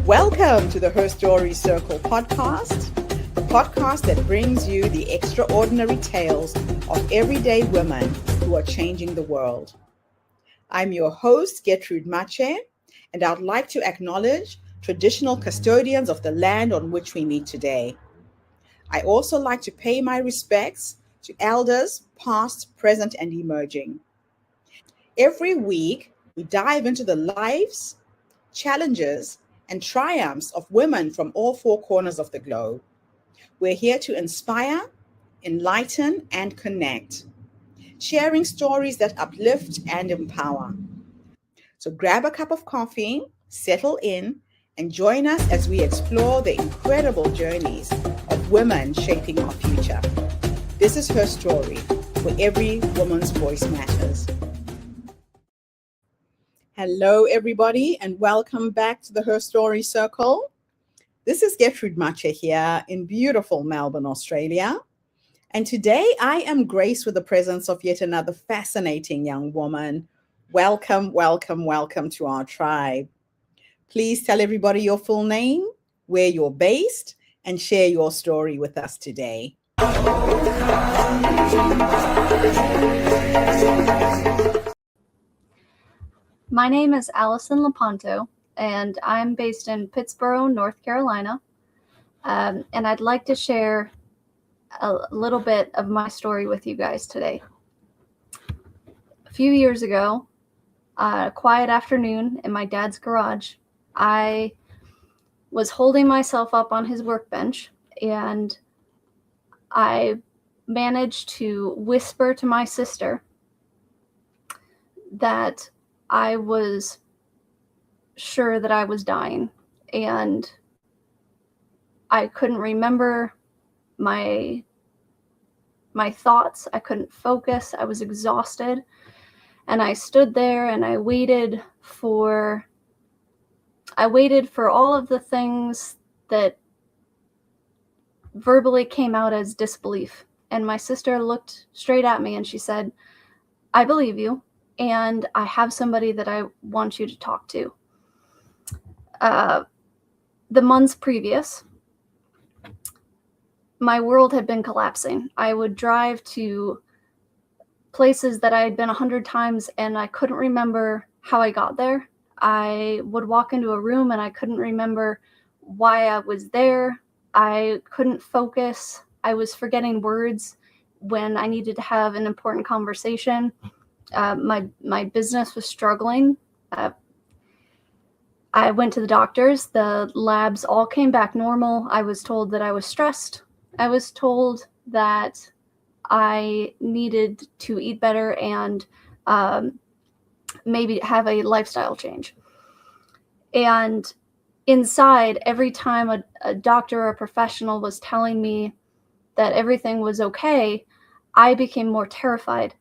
Welcome to the Her Story Circle podcast, the podcast that brings you the extraordinary tales of everyday women who are changing the world. I'm your host, Gertrude Mache, and I'd like to acknowledge traditional custodians of the land on which we meet today. I also like to pay my respects to elders, past, present, and emerging. Every week, we dive into the lives, challenges, and triumphs of women from all four corners of the globe. We're here to inspire, enlighten, and connect, sharing stories that uplift and empower. So grab a cup of coffee, settle in, and join us as we explore the incredible journeys of women shaping our future. This is Her Story, where every woman's voice matters. Hello, everybody, and welcome back to the Her Story Circle. This is Gertrude Mache here in beautiful Melbourne, Australia. And today I am graced with the presence of yet another fascinating young woman. Welcome, welcome, welcome to our tribe. Please tell everybody your full name, where you're based, and share your story with us today. My name is Allison Lepanto, and I'm based in Pittsburgh, North Carolina. And I'd like to share a little bit of my story with you guys today. A few years ago, a quiet afternoon in my dad's garage, I was holding myself up on his workbench, and I managed to whisper to my sister that I was sure that I was dying, and I couldn't remember my thoughts. I couldn't focus. I was exhausted, and I stood there and I waited for all of the things that verbally came out as disbelief. And my sister looked straight at me and she said, "I believe you. And I have somebody that I want you to talk to." The months previous, my world had been collapsing. I would drive to places that I had been 100 times and I couldn't remember how I got there. I would walk into a room and I couldn't remember why I was there. I couldn't focus. I was forgetting words when I needed to have an important conversation. My business was struggling. I went to the doctors. The labs all came back normal. I was told that I was stressed. I was told that I needed to eat better and maybe have a lifestyle change. And inside, every time a doctor or a professional was telling me that everything was okay, I became more terrified.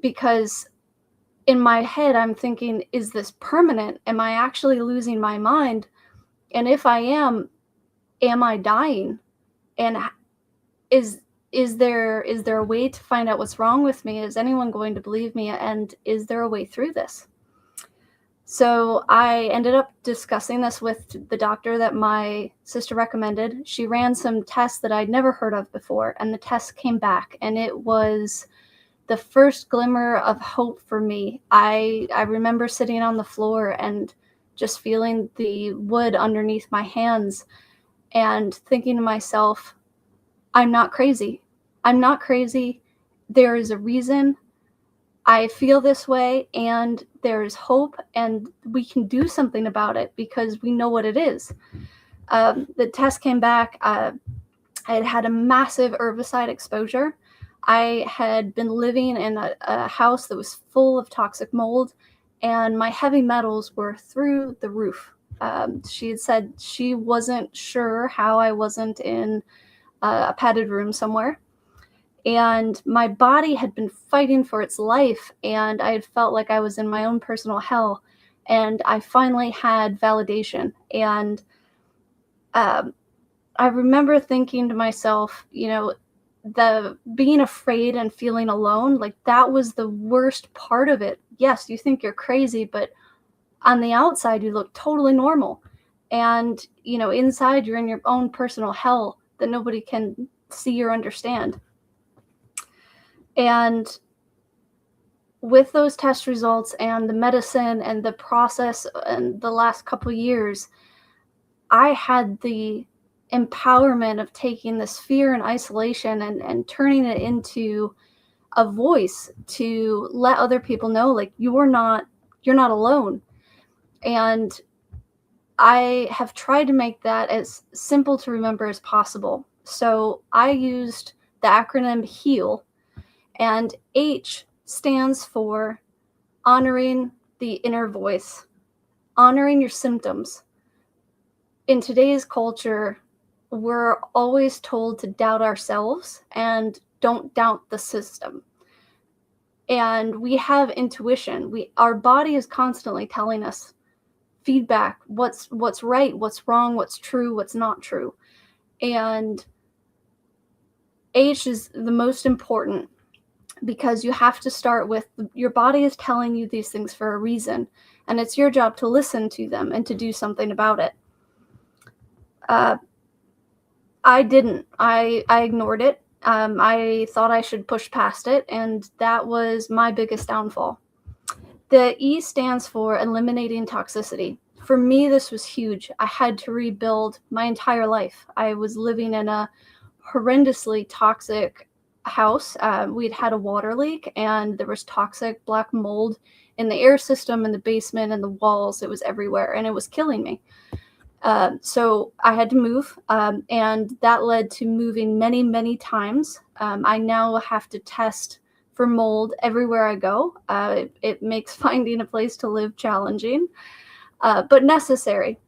Because in my head, I'm thinking, is this permanent? Am I actually losing my mind? And if I am I dying? And is there a way to find out what's wrong with me? Is anyone going to believe me? And is there a way through this? So I ended up discussing this with the doctor that my sister recommended. She ran some tests that I'd never heard of before, and the tests came back, and it was the first glimmer of hope for me. I remember sitting on the floor and just feeling the wood underneath my hands and thinking to myself, I'm not crazy. I'm not crazy. There is a reason I feel this way, and there is hope, and we can do something about it because we know what it is. The test came back. I had had a massive herbicide exposure. I had been living in a house that was full of toxic mold, and my heavy metals were through the roof. She had said she wasn't sure how I wasn't in a padded room somewhere. And my body had been fighting for its life, and I had felt like I was in my own personal hell. And I finally had validation. And I remember thinking to myself, the being afraid and feeling alone, like that was the worst part of it. Yes, you think you're crazy, but on the outside, you look totally normal. And, inside you're in your own personal hell that nobody can see or understand. And with those test results and the medicine and the process and the last couple of years, I had the empowerment of taking this fear and isolation and turning it into a voice to let other people know, like, you're not alone. And I have tried to make that as simple to remember as possible. So I used the acronym HEAL, and H stands for honoring the inner voice, honoring your symptoms. In today's culture, we're always told to doubt ourselves and don't doubt the system. And we have intuition. Our body is constantly telling us feedback, what's right, what's wrong, what's true, what's not true. And H is the most important, because you have to start with your body is telling you these things for a reason, and it's your job to listen to them and to do something about it. I didn't. I ignored it. I thought I should push past it, and that was my biggest downfall. The E stands for eliminating toxicity. For me, this was huge. I had to rebuild my entire life. I was living in a horrendously toxic house. We'd had a water leak, and there was toxic black mold in the air system, in the basement, and the walls. It was everywhere, and it was killing me. So I had to move, and that led to moving many, many times. I now have to test for mold everywhere I go. It makes finding a place to live challenging, but necessary.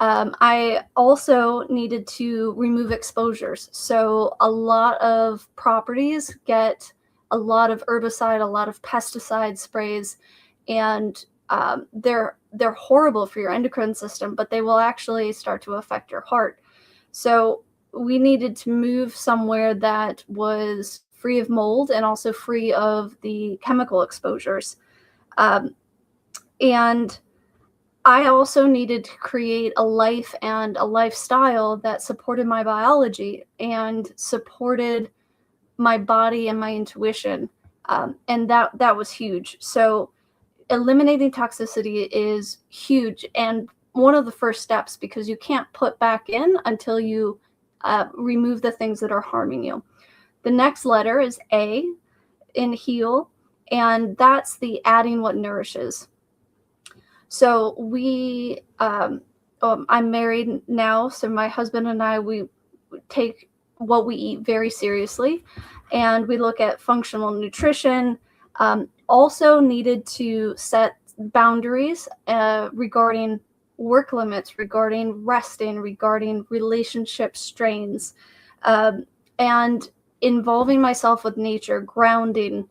I also needed to remove exposures. So a lot of properties get a lot of herbicide, a lot of pesticide sprays, and they're horrible for your endocrine system, but they will actually start to affect your heart. So we needed to move somewhere that was free of mold and also free of the chemical exposures. And I also needed to create a life and a lifestyle that supported my biology and supported my body and my intuition. And that was huge. So eliminating toxicity is huge, and one of the first steps, because you can't put back in until you remove the things that are harming you. The next letter is A in HEAL, and that's the adding what nourishes. So I'm married now, so my husband and I, we take what we eat very seriously, and we look at functional nutrition. Also needed to set boundaries regarding work limits, regarding resting, regarding relationship strains, and involving myself with nature, grounding,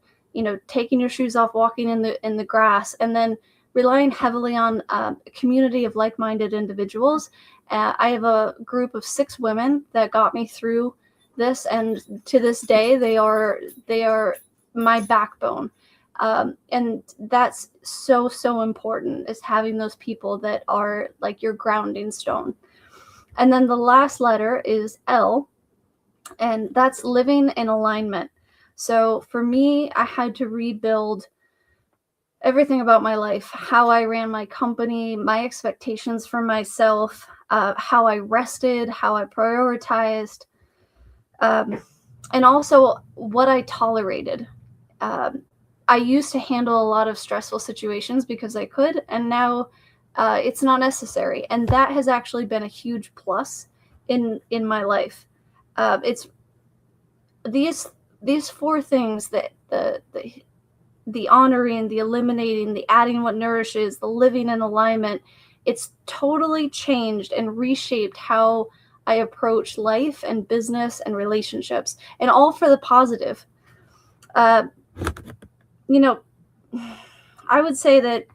taking your shoes off, walking in the grass, and then relying heavily on a community of like-minded individuals. I have a group of 6 women that got me through this, and to this day, they are my backbone. And that's so important, is having those people that are like your grounding stone. And then the last letter is L, and that's living in alignment. So for me, I had to rebuild everything about my life, how I ran my company, my expectations for myself, how I rested, how I prioritized, and also what I tolerated. I used to handle a lot of stressful situations because I could, and now it's not necessary. And that has actually been a huge plus in my life. It's these 4 things, that the honoring, the eliminating, the adding what nourishes, the living in alignment, it's totally changed and reshaped how I approach life and business and relationships, and all for the positive. I would say that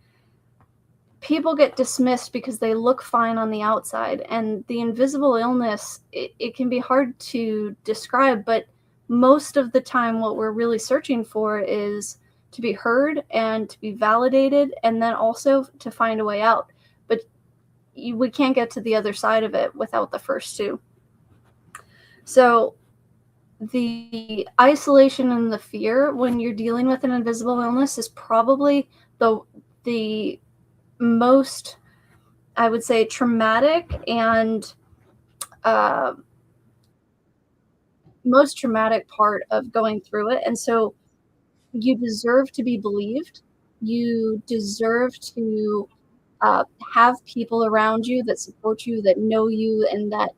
people get dismissed because they look fine on the outside, and the invisible illness, it can be hard to describe, but most of the time what we're really searching for is to be heard and to be validated, and then also to find a way out. But we can't get to the other side of it without the first two. So the isolation and the fear when you're dealing with an invisible illness is probably the most, I would say, traumatic and uh, most traumatic part of going through it. And so you deserve to be believed. You deserve to uh, have people around you that support you, that know you, and that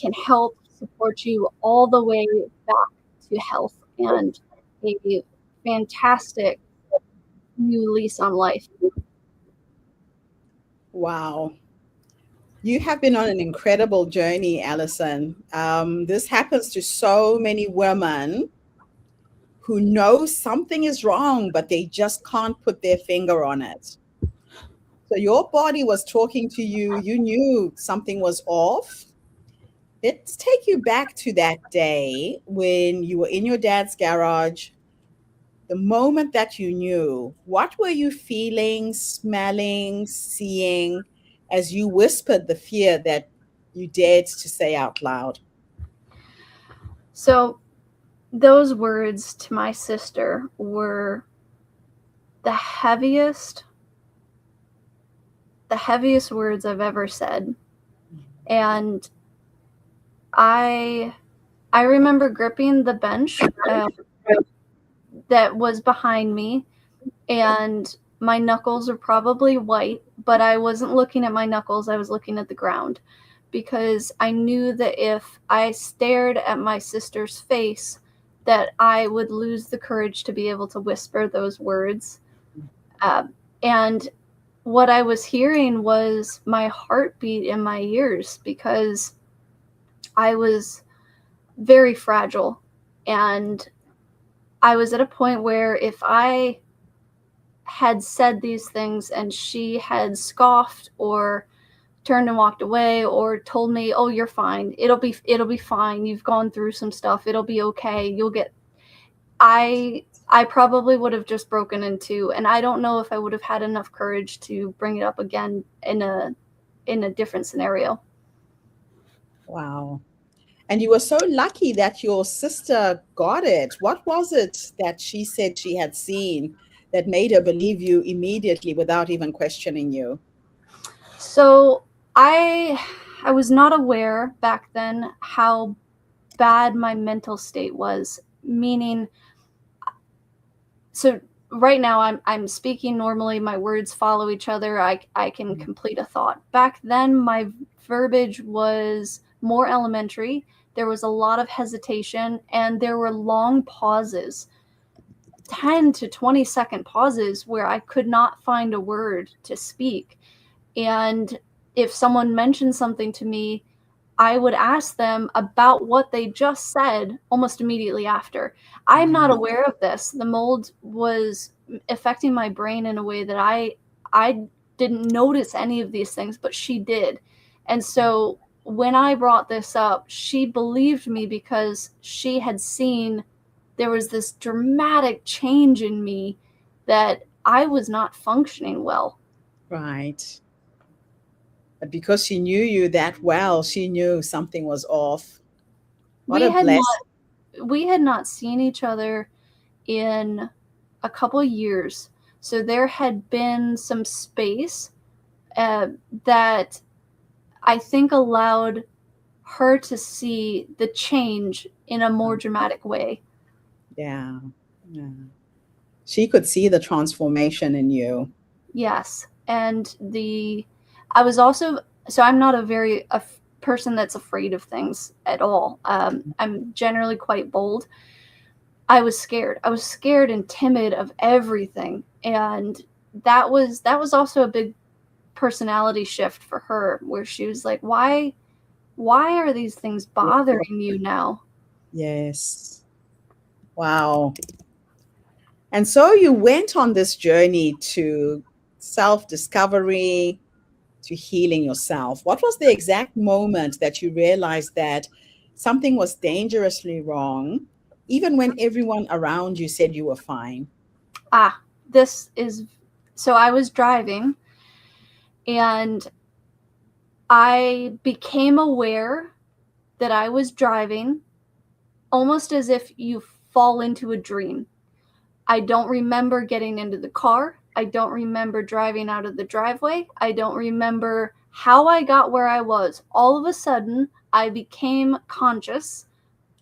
can help support you all the way back to health and a fantastic new lease on life. Wow. You have been on an incredible journey, Allison. This happens to so many women who know something is wrong, but they just can't put their finger on it. So your body was talking to you. You knew something was off. Let's take you back to that day when you were in your dad's garage. The moment that you knew, what were you feeling, smelling, seeing as you whispered the fear that you dared to say out loud? So those words to my sister were the heaviest the heaviest words I've ever said. And I I remember gripping the bench that was behind me, and my knuckles are probably white, but I wasn't looking at my knuckles, I was looking at the ground, because I knew that if I stared at my sister's face, that I would lose the courage to be able to whisper those words. And what I was hearing was my heartbeat in my ears, because I was very fragile. And I was at a point where if I had said these things and she had scoffed or turned and walked away or told me, "Oh, you're fine. It'll be fine. You've gone through some stuff. It'll be okay. You'll get." I probably would have just broken in two, and I don't know if I would have had enough courage to bring it up again in a different scenario. Wow. And you were so lucky that your sister got it. What was it that she said she had seen that made her believe you immediately without even questioning you? So I was not aware back then how bad my mental state was, meaning, so right now I'm speaking normally, my words follow each other, I can complete a thought. Back then my verbiage was more elementary. There was a lot of hesitation and there were long pauses, 10 to 20-second pauses where I could not find a word to speak. And if someone mentioned something to me, I would ask them about what they just said almost immediately after. I'm not aware of this. The mold was affecting my brain in a way that I didn't notice any of these things, but she did. And so when I brought this up, she believed me because she had seen there was this dramatic change in me, that I was not functioning well. Right. But because she knew you that well, she knew something was off. What We a had blessing. we had not seen each other in a couple years. So there had been some space that I think allowed her to see the change in a more dramatic way. Yeah. Yeah. She could see the transformation in you. Yes. And I was also, so I'm not a person that's afraid of things at all. I'm generally quite bold. I was scared. I was scared and timid of everything. And that was also a big personality shift for her, where she was like, why are these things bothering you now? Yes. Wow. And so you went on this journey to self discovery, to healing yourself. What was the exact moment that you realized that something was dangerously wrong, even when everyone around you said you were fine? This is, so I was driving, and I became aware that I was driving almost as if you fall into a dream. I don't remember getting into the car. I don't remember driving out of the driveway. I don't remember how I got where I was. All of a sudden, I became conscious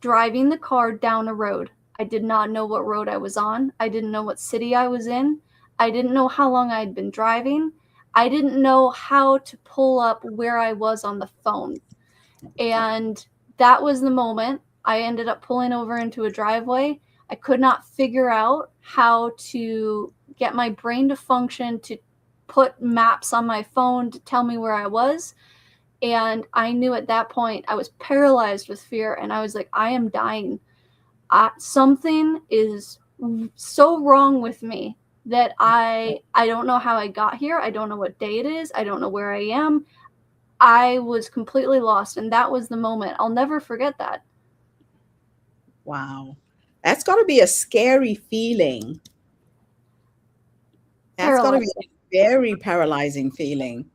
driving the car down a road. I did not know what road I was on. I didn't know what city I was in. I didn't know how long I had been driving. I didn't know how to pull up where I was on the phone. And that was the moment I ended up pulling over into a driveway. I could not figure out how to get my brain to function to put maps on my phone to tell me where I was. And I knew at that point I was paralyzed with fear, and I was like, I am dying. Something is so wrong with me that I don't know how I got here. I don't know what day it is. I don't know where I am. I was completely lost, and that was the moment. I'll never forget that. Wow. That's got to be a scary feeling. That's got to be Paralyzing. a very paralyzing feeling.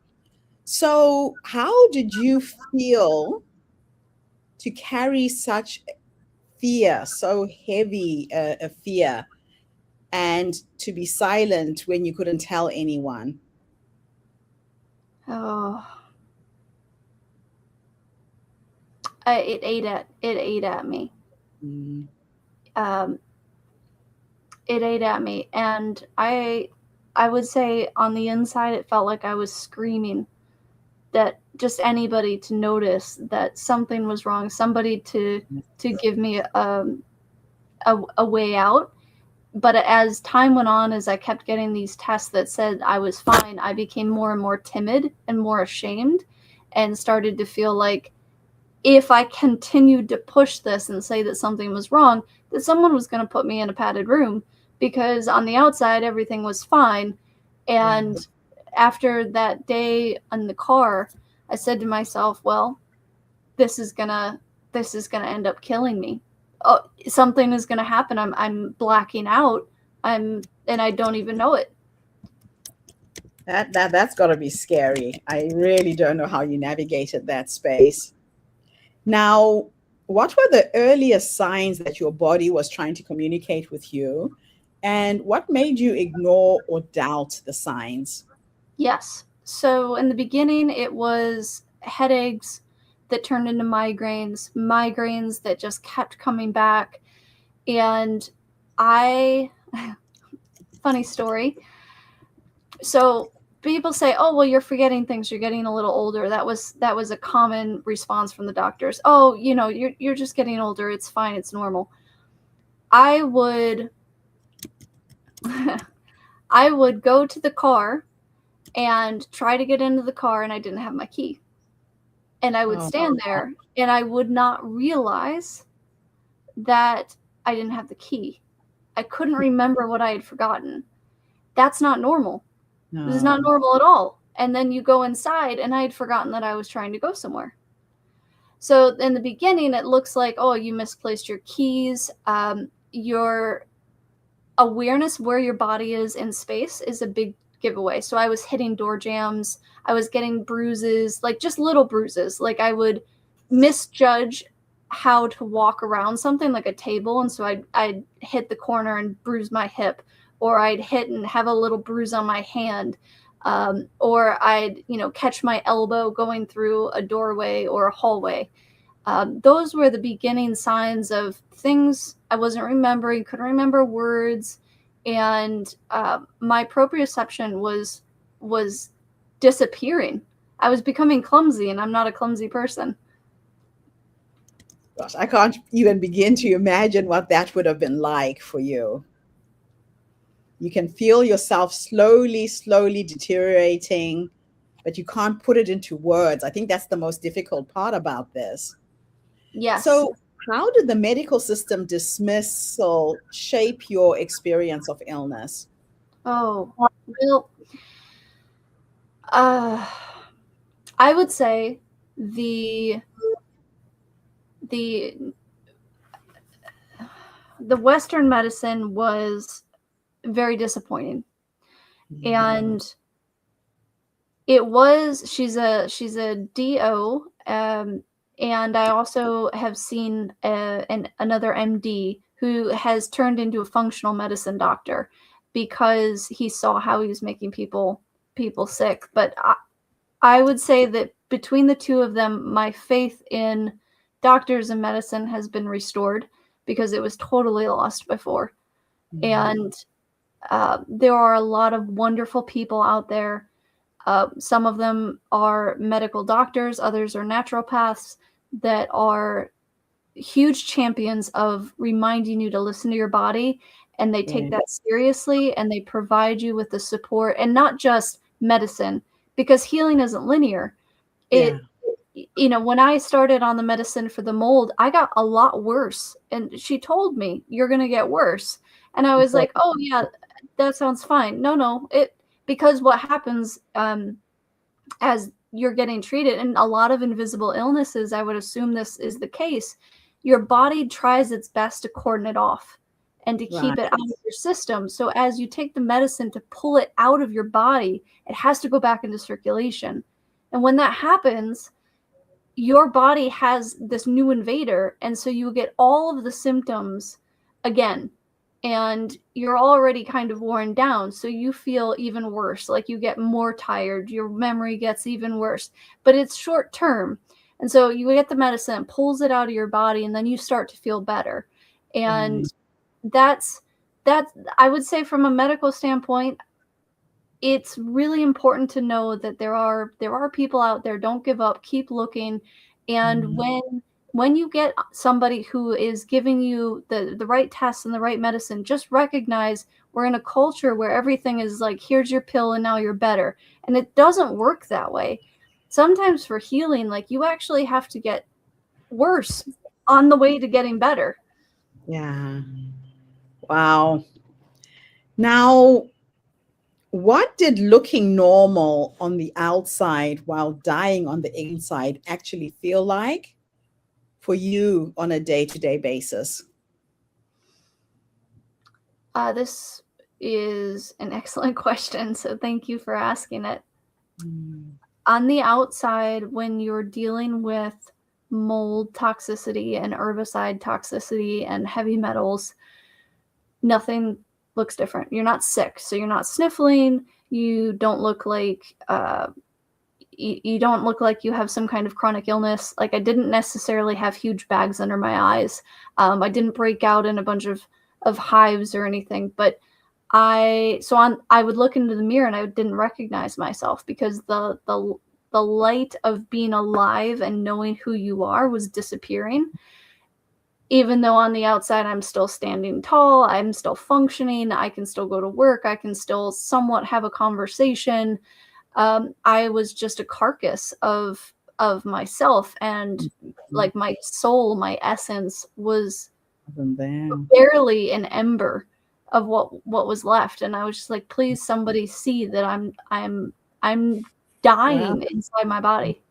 So, how did you feel to carry such fear, so heavy a fear, and to be silent when you couldn't tell anyone? Oh, it ate at me. Mm. Um, it ate at me, and I would say on the inside it felt like I was screaming, that just anybody to notice that something was wrong, somebody to give me a way out. But as time went on, as I kept getting these tests that said I was fine, I became more and more timid and more ashamed, and started to feel like if I continued to push this and say that something was wrong, that someone was going to put me in a padded room, because on the outside everything was fine. And after that day in the car, I said to myself, well, this is gonna end up killing me. Oh, something is gonna happen. I'm blacking out. And I don't even know it. That's got to be scary. I really don't know how you navigated that space. Now, what were the earliest signs that your body was trying to communicate with you? And what made you ignore or doubt the signs? Yes. So in the beginning, it was headaches that turned into migraines that just kept coming back. And I, funny story. So people say, "Oh, well, you're forgetting things. You're getting a little older." That was a common response from the doctors. "Oh, you're just getting older. It's fine. It's normal." I would I would go to the car and try to get into the car, and I didn't have my key. And I would Oh, stand there, and I would not realize that I didn't have the key. I couldn't remember what I had forgotten. That's not normal. This is not no. normal at all. And then you go inside, and I had forgotten that I was trying to go somewhere. So in the beginning, it looks like, oh, you misplaced your keys. Your awareness where your body is in space is a big giveaway. So I was hitting door jams. I was getting bruises, like just little bruises. Like I would misjudge how to walk around something like a table. And so I'd hit the corner and bruise my hip, or I'd hit and have a little bruise on my hand. Or I'd, catch my elbow going through a doorway or a hallway. Those were the beginning signs of things I wasn't remembering, couldn't remember words, and my proprioception was disappearing. I was becoming clumsy, and I'm not a clumsy person. Gosh, I can't even begin to imagine what that would have been like for you. You can feel yourself slowly deteriorating, but you can't put it into words. I think that's the most difficult part about this. Yes. So, how did the medical system dismissal shape your experience of illness? Oh, well, uh, I would say the the the Western medicine was very disappointing. Mm. And She's a DO, and I also have seen another MD who has turned into a functional medicine doctor because he saw how he was making people sick. But I would say that between the two of them, my faith in doctors and medicine has been restored because it was totally lost before. And there are a lot of wonderful people out there. Some of them are medical doctors, others are naturopaths that are huge champions of reminding you to listen to your body, and they take that seriously, and they provide you with the support, and not just medicine, because healing isn't linear. Yeah. When I started on the medicine for the mold, I got a lot worse, and she told me, "You're going to get worse." And I was like, "Oh yeah, that sounds fine." No, because what happens as you're getting treated, and a lot of invisible illnesses, I would assume this is the case, your body tries its best to cordon it off and to keep it out of your system. So as you take the medicine to pull it out of your body, it has to go back into circulation. And when that happens, your body has this new invader, and so you get all of the symptoms again, and you're already kind of worn down, so you feel even worse, like you get more tired, your memory gets even worse, but it's short term. And so you get the medicine, it pulls it out of your body, and then you start to feel better. And that's I would say, from a medical standpoint, it's really important to know that there are people out there. Don't give up, keep looking. And when you get somebody who is giving you the right tests and the right medicine, just recognize we're in a culture where everything is like, here's your pill and now you're better. And it doesn't work that way. Sometimes for healing, like, you actually have to get worse on the way to getting better. Yeah. Wow. Now, what did looking normal on the outside while dying on the inside actually feel like for you on a day-to-day basis? This is an excellent question, so thank you for asking it. On the outside, when you're dealing with mold toxicity and herbicide toxicity and heavy metals, nothing looks different. You're not sick, so you're not sniffling. You don't look like you don't look like you have some kind of chronic illness. Like, I didn't necessarily have huge bags under my eyes. I didn't break out in a bunch of hives or anything, but I would look into the mirror and I didn't recognize myself because the light of being alive and knowing who you are was disappearing. Even though on the outside I'm still standing tall, I'm still functioning, I can still go to work, I can still somewhat have a conversation. I was just a carcass of myself, and like my soul, my essence was barely an ember of what was left. And I was just like, please, somebody see that I'm dying inside my body.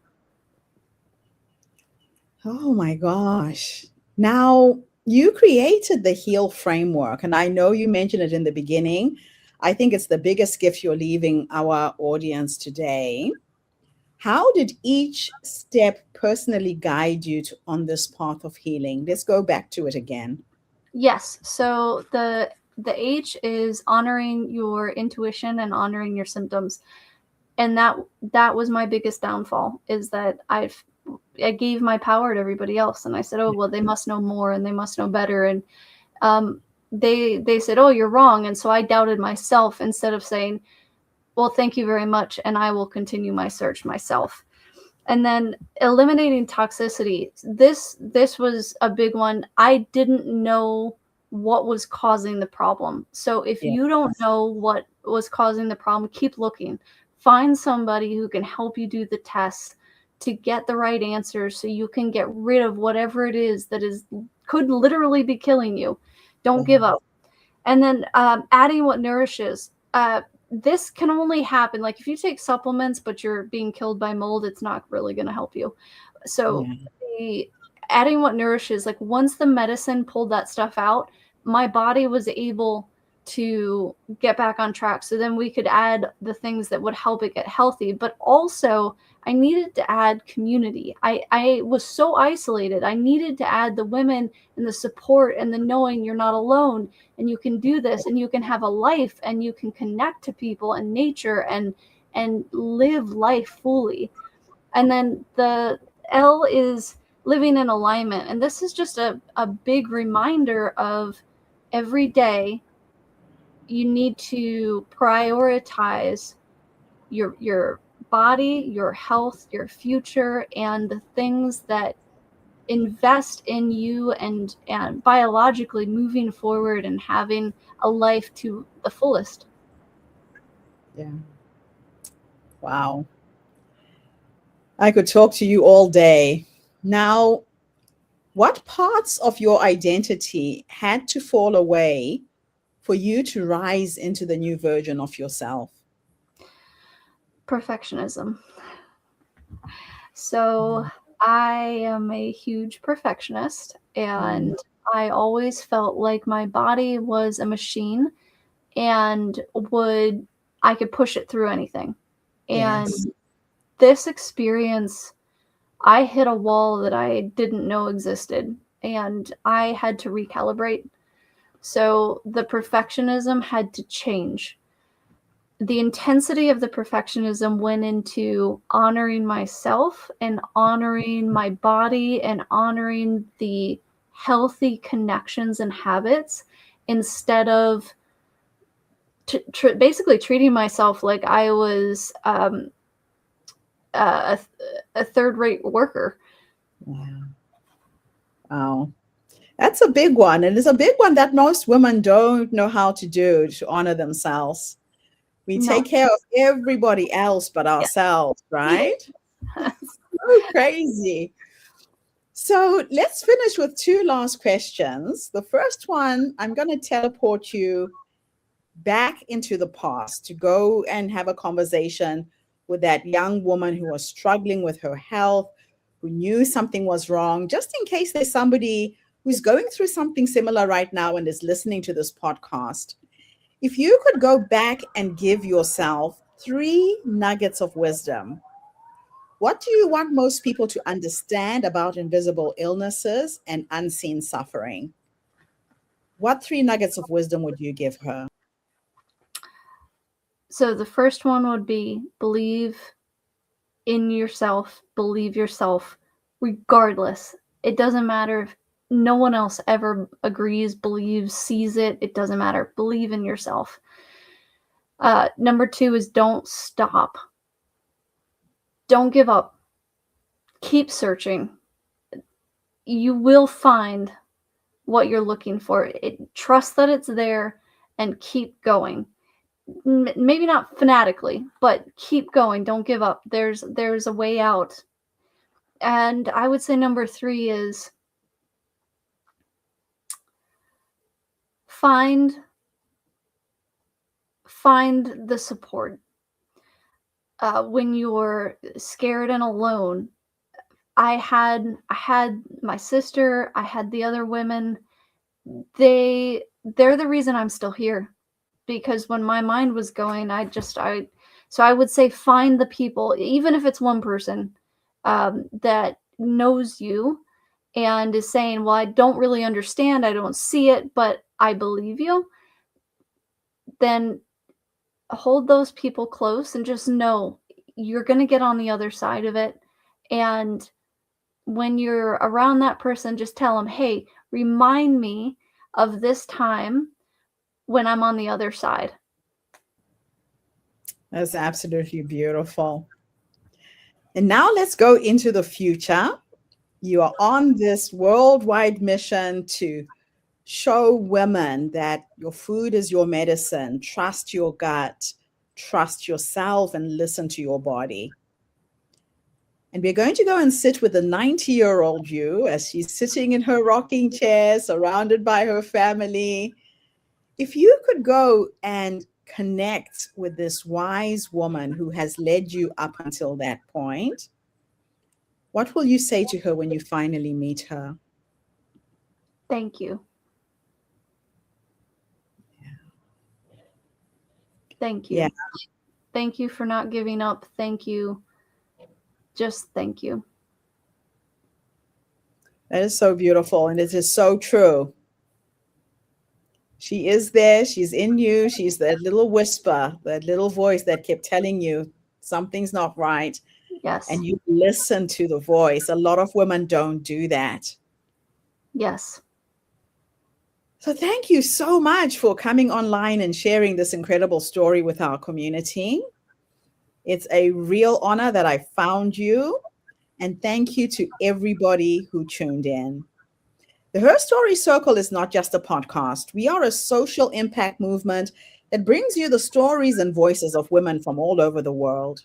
Oh my gosh. Now, you created the HEAL framework, and I know you mentioned it in the beginning. I think it's the biggest gift you're leaving our audience today. How did each step personally guide you on this path of healing? Let's go back to it again. Yes. So the H is honoring your intuition and honoring your symptoms. And that was my biggest downfall, is that I gave my power to everybody else. And I said, oh, well, they must know more and they must know better. And they said, oh, you're wrong. And so I doubted myself instead of saying, well, thank you very much, and I will continue my search myself. And then eliminating toxicity. This was a big one. I didn't know what was causing the problem. So if you don't know what was causing the problem, keep looking. Find somebody who can help you do the test to get the right answers so you can get rid of whatever it is that could literally be killing you. Don't give up. And then adding what nourishes. This can only happen, like, if you take supplements but you're being killed by mold, it's not really going to help you. So adding what nourishes, like, once the medicine pulled that stuff out, my body was able to get back on track. So then we could add the things that would help it get healthy. But also, I needed to add community. I was so isolated. I needed to add the women and the support and the knowing you're not alone and you can do this and you can have a life and you can connect to people and nature and live life fully. And then the L is living in alignment. And this is just a big reminder of every day you need to prioritize your body, your health, your future, and the things that invest in you and biologically moving forward and having a life to the fullest. Yeah. Wow. I could talk to you all day. Now, what parts of your identity had to fall away for you to rise into the new version of yourself? Perfectionism. So I am a huge perfectionist, Mm. and I always felt like my body was a machine and I could push it through anything. And Yes. this experience, I hit a wall that I didn't know existed, and I had to recalibrate. So the perfectionism had to change. The intensity of the perfectionism went into honoring myself and honoring my body and honoring the healthy connections and habits instead of basically treating myself like I was a, a third-rate worker. Yeah. Wow. That's a big one. And it's a big one that most women don't know how to do to honor themselves. We take No. care of everybody else but Yeah. ourselves, right? So crazy. So let's finish with two last questions. The first one, I'm going to teleport you back into the past to go and have a conversation with that young woman who was struggling with her health, who knew something was wrong, just in case there's somebody who's going through something similar right now and is listening to this podcast. If you could go back and give yourself three nuggets of wisdom, what do you want most people to understand about invisible illnesses and unseen suffering? What three nuggets of wisdom would you give her? So the first one would be believe in yourself, believe yourself regardless. It doesn't matter if no one else ever agrees, believes, sees it. It doesn't matter. Believe in yourself. Number two is don't stop. Don't give up. Keep searching. You will find what you're looking for. Trust that it's there and keep going. Maybe not fanatically, but keep going. Don't give up. There's a way out. And I would say number three is find the support. When you're scared and alone, I had my sister, I had the other women. They're the reason I'm still here, because when my mind was going, I so I would say find the people, even if it's one person, that knows you and is saying, well, I don't really understand, I don't see it, but I believe you. Then hold those people close and just know you're going to get on the other side of it. And when you're around that person, just tell them, hey, remind me of this time when I'm on the other side. That's absolutely beautiful. And now let's go into the future. You are on this worldwide mission to show women that your food is your medicine. Trust your gut, trust yourself, and listen to your body. And we're going to go and sit with the 90-year-old you as she's sitting in her rocking chair, surrounded by her family. If you could go and connect with this wise woman who has led you up until that point, what will you say to her when you finally meet her? Thank you. Thank you. Yeah, Thank you for not giving up. Thank you. Just thank you. that is so beautiful. And it is so true. She is there. She's in you. She's that little whisper, that little voice that kept telling you something's not right. Yes. And you listen to the voice. A lot of women don't do that. Yes. So thank you so much for coming online and sharing this incredible story with our community. It's a real honor that I found you. And thank you to everybody who tuned in. The Her Story Circle is not just a podcast. We are a social impact movement that brings you the stories and voices of women from all over the world.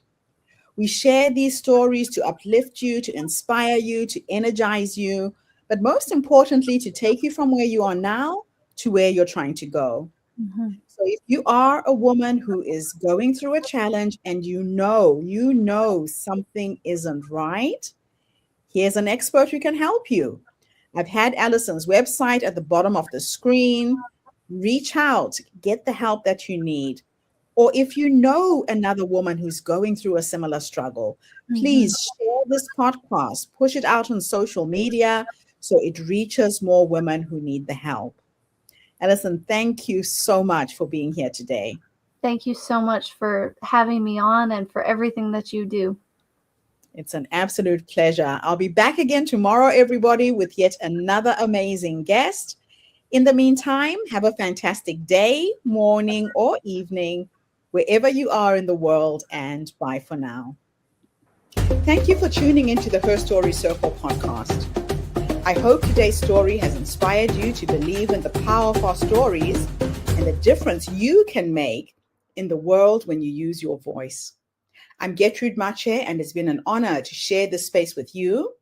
We share these stories to uplift you, to inspire you, to energize you, but most importantly, to take you from where you are now to where you're trying to go. Mhm. So if you are a woman who is going through a challenge and you know something isn't right, here's an expert who can help you. I've had Allison's website at the bottom of the screen. Reach out, get the help that you need. Or if you know another woman who's going through a similar struggle, Mhm. please share this podcast, push it out on social media so it reaches more women who need the help. Allison, thank you so much for being here today. Thank you so much for having me on and for everything that you do. It's an absolute pleasure. I'll be back again tomorrow, everybody, with yet another amazing guest. In the meantime, have a fantastic day, morning, or evening, wherever you are in the world, and bye for now. Thank you for tuning into the Her Story Circle podcast. I hope today's story has inspired you to believe in the power of our stories and the difference you can make in the world when you use your voice. I'm Gertrude Mache, and it's been an honor to share this space with you,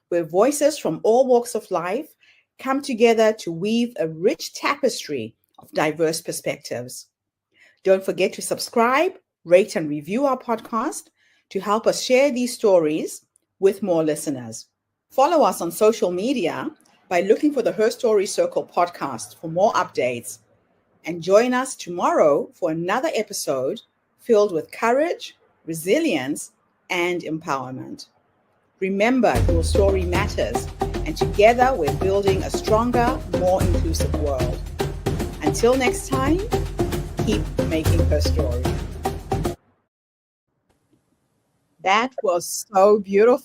where voices from all walks of life come together to weave a rich tapestry of diverse perspectives. Don't forget to subscribe, rate, and review our podcast to help us share these stories with more listeners. Follow us on social media by looking for the Her Story Circle podcast for more updates. And join us tomorrow for another episode filled with courage, resilience, and empowerment. Remember, your story matters, and together we're building a stronger, more inclusive world. Until next time, keep making her story. That was so beautiful.